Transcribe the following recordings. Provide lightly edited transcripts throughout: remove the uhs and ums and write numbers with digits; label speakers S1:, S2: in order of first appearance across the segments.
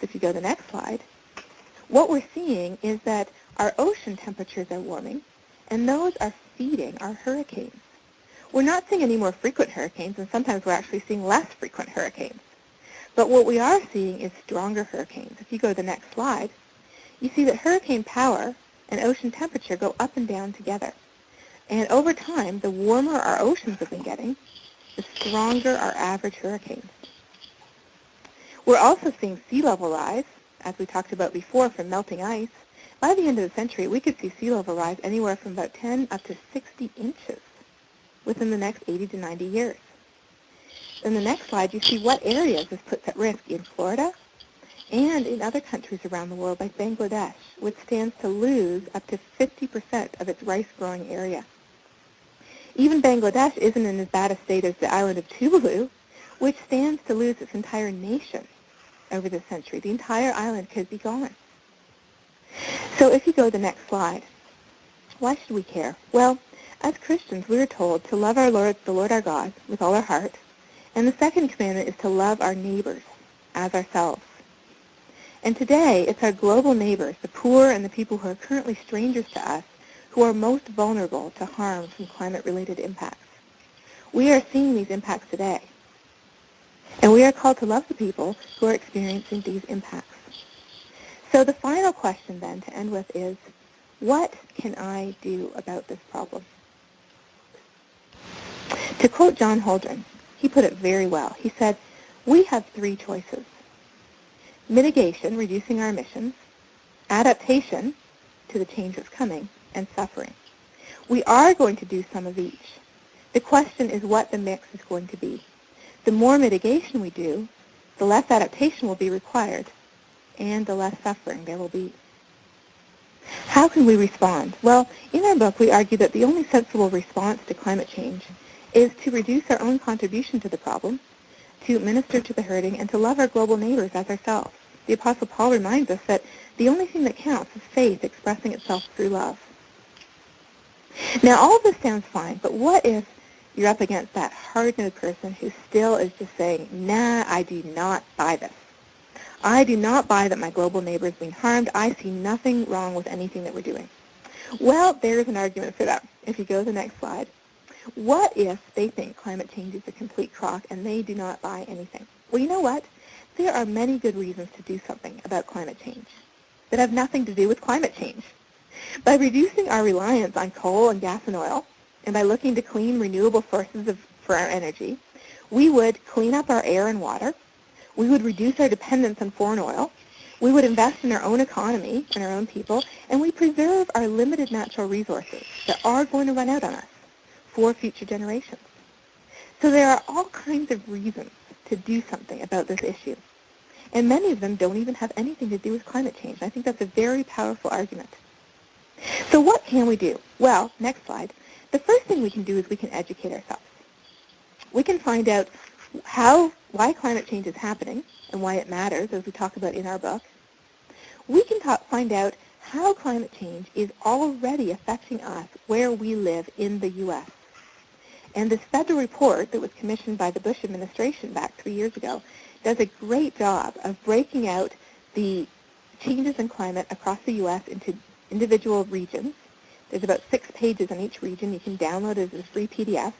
S1: if you go to the next slide, what we're seeing is that our ocean temperatures are warming, and those are feeding our hurricanes. We're not seeing any more frequent hurricanes, and sometimes we're actually seeing less frequent hurricanes. But what we are seeing is stronger hurricanes. If you go to the next slide, you see that hurricane power and ocean temperature go up and down together. And over time, the warmer our oceans have been getting, the stronger our average hurricanes. We're also seeing sea level rise, as we talked about before, from melting ice. By the end of the century, we could see sea level rise anywhere from about 10 up to 60 inches within the next 80 to 90 years. In the next slide, you see what areas this puts at risk in Florida and in other countries around the world, like Bangladesh, which stands to lose up to 50% of its rice-growing area. Even Bangladesh isn't in as bad a state as the island of Tuvalu, which stands to lose its entire nation over this century. The entire island could be gone. So if you go to the next slide, why should we care? Well, as Christians, we are told to love our Lord, the Lord our God, with all our heart. And the second commandment is to love our neighbors as ourselves. And today, it's our global neighbors, the poor and the people who are currently strangers to us, who are most vulnerable to harm from climate-related impacts. We are seeing these impacts today. And we are called to love the people who are experiencing these impacts. So the final question then to end with is, what can I do about this problem? To quote John Holdren, he put it very well. He said, we have three choices: mitigation, reducing our emissions; adaptation to the change that's coming; and suffering. We are going to do some of each. The question is what the mix is going to be. The more mitigation we do, the less adaptation will be required, and the less suffering there will be. How can we respond? Well, in our book, we argue that the only sensible response to climate change is to reduce our own contribution to the problem, to minister to the hurting, and to love our global neighbors as ourselves. The Apostle Paul reminds us that the only thing that counts is faith expressing itself through love. Now, all of this sounds fine, but what if you're up against that hard-nosed person who still is just saying, nah, I do not buy this. I do not buy that my global neighbor is being harmed. I see nothing wrong with anything that we're doing. Well, there's an argument for that. If you go to the next slide. What if they think climate change is a complete crock and they do not buy anything? Well, you know what? There are many good reasons to do something about climate change that have nothing to do with climate change. By reducing our reliance on coal and gas and oil, and by looking to clean, renewable sources for our energy, we would clean up our air and water. We would reduce our dependence on foreign oil. We would invest in our own economy and our own people, and we preserve our limited natural resources that are going to run out on us for future generations. So there are all kinds of reasons to do something about this issue. And many of them don't even have anything to do with climate change. I think that's a very powerful argument. So what can we do? Well, next slide. The first thing we can do is we can educate ourselves. We can find out why climate change is happening and why it matters, as we talk about in our book. We can find out how climate change is already affecting us where we live in the U.S. And this federal report that was commissioned by the Bush administration back 3 years ago does a great job of breaking out the changes in climate across the U.S. into individual regions. There's about 6 pages on each region. You can download it as a free PDF.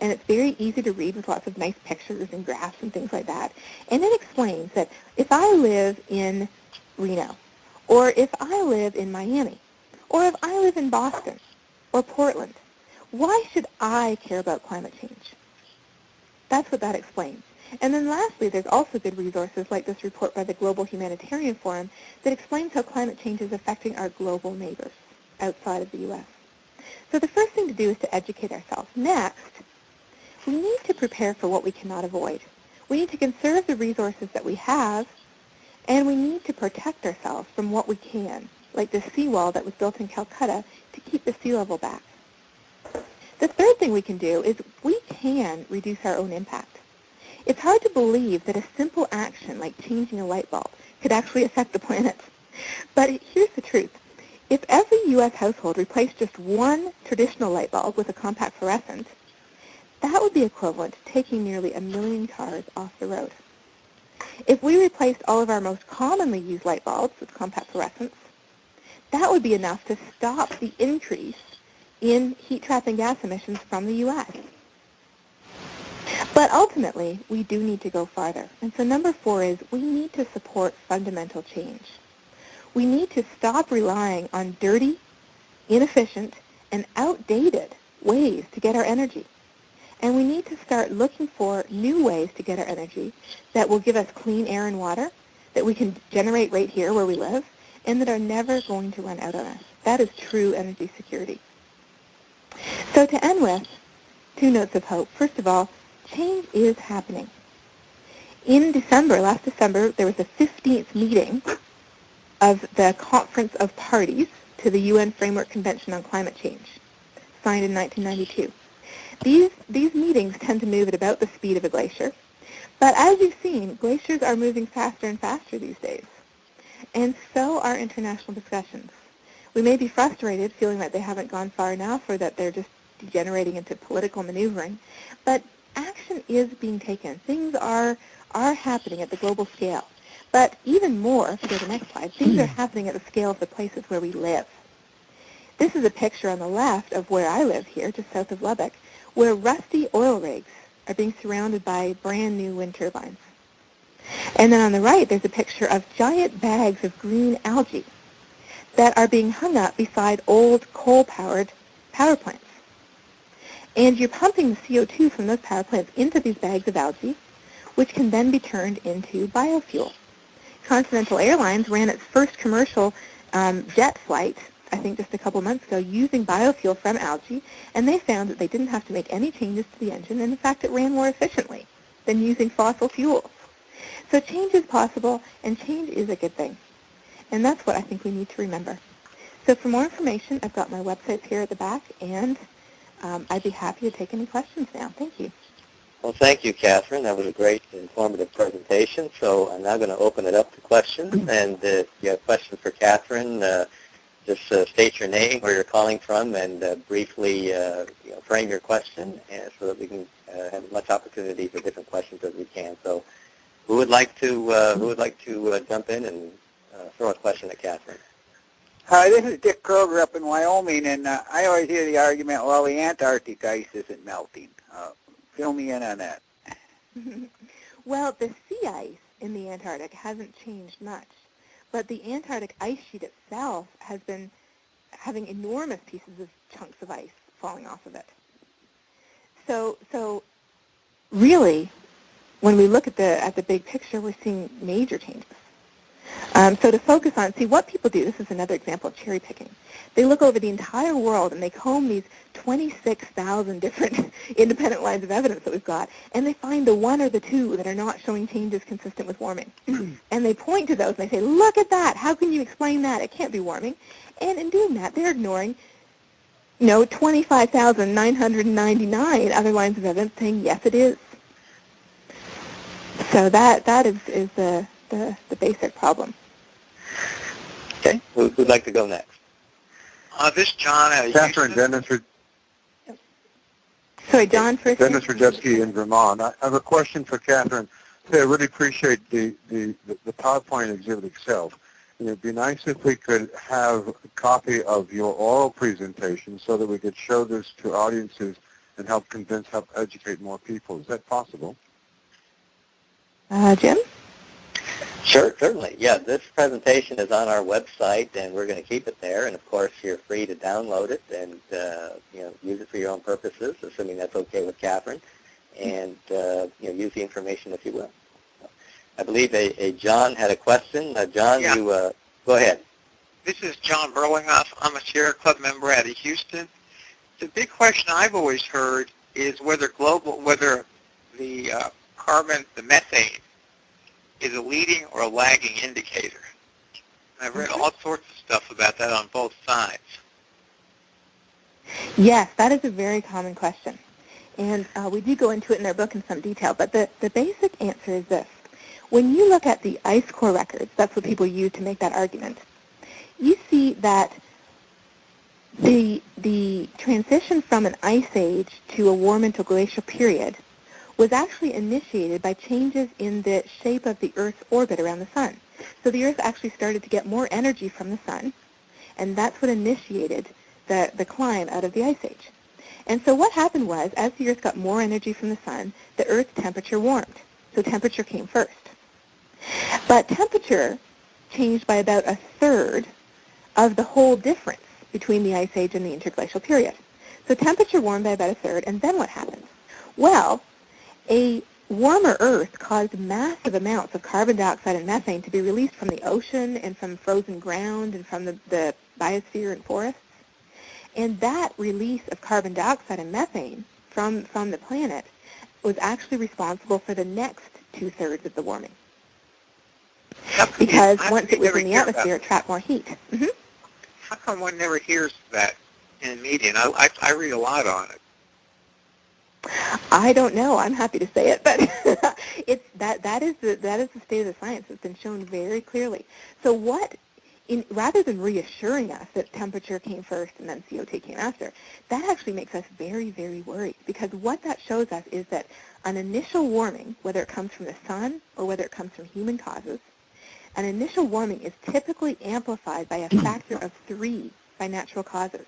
S1: And it's very easy to read with lots of nice pictures and graphs and things like that. And it explains that if I live in Reno, or if I live in Miami, or if I live in Boston or Portland, why should I care about climate change? That's what that explains. And then lastly, there's also good resources like this report by the Global Humanitarian Forum that explains how climate change is affecting our global neighbors outside of the U.S. So the first thing to do is to educate ourselves. Next, we need to prepare for what we cannot avoid. We need to conserve the resources that we have, and we need to protect ourselves from what we can, like the seawall that was built in Calcutta to keep the sea level back. The third thing we can do is we can reduce our own impact. It's hard to believe that a simple action like changing a light bulb could actually affect the planet. But here's the truth. If every U.S. household replaced just one traditional light bulb with a compact fluorescent, that would be equivalent to taking nearly 1 million cars off the road. If we replaced all of our most commonly used light bulbs with compact fluorescents, that would be enough to stop the increase in heat-trapping gas emissions from the U.S. But ultimately, we do need to go farther. And so number 4 is we need to support fundamental change. We need to stop relying on dirty, inefficient, and outdated ways to get our energy. And we need to start looking for new ways to get our energy that will give us clean air and water, that we can generate right here where we live, and that are never going to run out on us. That is true energy security. So to end with, 2 notes of hope. First of all, change is happening. In December, last December, there was a 15th meeting of the Conference of Parties to the UN Framework Convention on Climate Change, signed in 1992. These meetings tend to move at about the speed of a glacier, but as you've seen, glaciers are moving faster and faster these days, and so are international discussions. We may be frustrated, feeling that they haven't gone far enough or that they're just degenerating into political maneuvering, but action is being taken. Things are happening at the global scale. But even more, if you go to the next slide, things are happening at the scale of the places where we live. This is a picture on the left of where I live here, just south of Lubbock, where rusty oil rigs are being surrounded by brand new wind turbines. And then on the right, there's a picture of giant bags of green algae that are being hung up beside old coal-powered power plants. And you're pumping the CO2 from those power plants into these bags of algae, which can then be turned into biofuel. Continental Airlines ran its first commercial jet flight, I think just a couple months ago, using biofuel from algae, and they found that they didn't have to make any changes to the engine, and in fact it ran more efficiently than using fossil fuels. So change is possible, and change is a good thing. And that's what I think we need to remember. So for more information, I've got my websites here at the back, and I'd be happy to take any questions now. Thank you.
S2: Well, thank you, Catherine. That was a great, informative presentation. So I'm now going to open it up to questions. And if you have questions for Catherine, just state your name, where you're calling from, and briefly frame your question, so that we can have as much opportunity for different questions as we can. So, who would like to jump in and throw a question at Catherine?
S3: Hi, this is Dick Kroger up in Wyoming, and I always hear the argument, well, the Antarctic ice isn't melting. Fill me in on that.
S1: Well, the sea ice in the Antarctic hasn't changed much, but the Antarctic ice sheet itself has been having enormous pieces of chunks of ice falling off of it. So really, when we look at the big picture, we're seeing major changes. So to focus on, see what people do, this is another example of cherry picking. They look over the entire world and they comb these 26,000 different independent lines of evidence that we've got, and they find the 1 or the 2 that are not showing changes consistent with warming. And they point to those and they say, look at that, how can you explain that? It can't be warming. And in doing that, they're ignoring 25,999 other lines of evidence saying, yes, it is. So that is the basic problem.
S2: Okay, who'd like to go next?
S4: This is John.
S5: Catherine, Dennis.
S1: Sorry, John first.
S5: Dennis Rajewski in Vermont. I have a question for Catherine. I really appreciate the PowerPoint exhibit itself. And it'd be nice if we could have a copy of your oral presentation so that we could show this to audiences and help educate more people. Is that possible?
S1: Jim?
S2: Sure, certainly. Yeah, this presentation is on our website, and we're going to keep it there. And of course, you're free to download it and use it for your own purposes, assuming that's okay with Catherine, and use the information if you will. I believe a John had a question. John,
S4: yeah.
S2: You go ahead.
S4: This is John Burlinghoff. I'm a Sierra Club member out of Houston. The big question I've always heard is whether the carbon, the methane, is a leading or a lagging indicator. And I've read all sorts of stuff about that on both sides.
S1: Yes, that is a very common question. And we do go into it in our book in some detail, but the basic answer is this. When you look at the ice core records, that's what people use to make that argument, you see that the transition from an ice age to a warm interglacial period was actually initiated by changes in the shape of the Earth's orbit around the sun. So the Earth actually started to get more energy from the sun, and that's what initiated the climb out of the Ice Age. And so what happened was, as the Earth got more energy from the sun, the Earth's temperature warmed. So temperature came first. But temperature changed by about a third of the whole difference between the Ice Age and the interglacial period. So temperature warmed by about a third, and then what happened? Well, a warmer Earth caused massive amounts of carbon dioxide and methane to be released from the ocean and from frozen ground and from the biosphere and forests. And that release of carbon dioxide and methane from the planet was actually responsible for the next two-thirds of the warming. Because once it was in the atmosphere, it trapped more heat. Mm-hmm.
S4: How come one never hears that in the media? And I read a lot on it.
S1: I don't know. I'm happy to say it, but that is the state of the science. It's been shown very clearly. So rather than reassuring us that temperature came first and then CO2 came after, that actually makes us very, very worried, because what that shows us is that an initial warming, whether it comes from the sun or whether it comes from human causes, an initial warming is typically amplified by a factor of 3 by natural causes.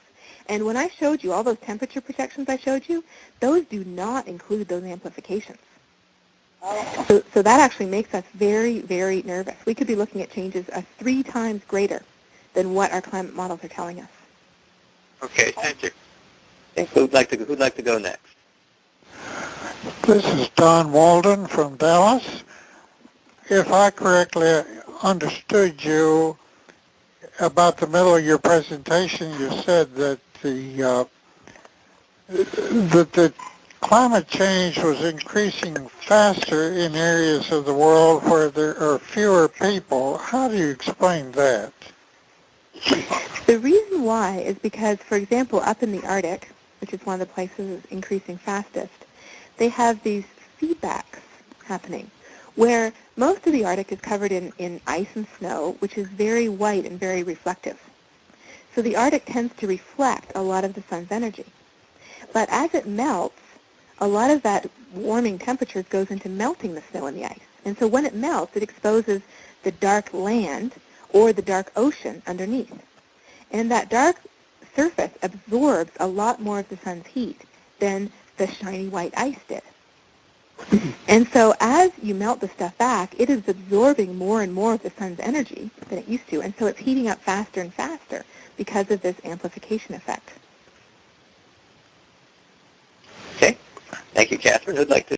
S1: And when I showed you all those temperature projections I showed you, those do not include those amplifications. So that actually makes us very, very nervous. We could be looking at changes 3 times greater than what our climate models are telling us.
S4: Okay, thank you.
S2: Okay, who'd like to go next?
S6: This is Don Walden from Dallas. If I correctly understood you, about the middle of your presentation, you said that the climate change was increasing faster in areas of the world where there are fewer people. How do you explain that?
S1: The reason why is because, for example, up in the Arctic, which is one of the places that's increasing fastest, they have these feedbacks happening where most of the Arctic is covered in ice and snow, which is very white and very reflective. So the Arctic tends to reflect a lot of the sun's energy. But as it melts, a lot of that warming temperatures goes into melting the snow and the ice. And so when it melts, it exposes the dark land or the dark ocean underneath. And that dark surface absorbs a lot more of the sun's heat than the shiny white ice did. And so as you melt the stuff back, it is absorbing more and more of the sun's energy than it used to. And so it's heating up faster and faster because of this amplification effect.
S2: Okay. Thank you, Catherine. Who'd like to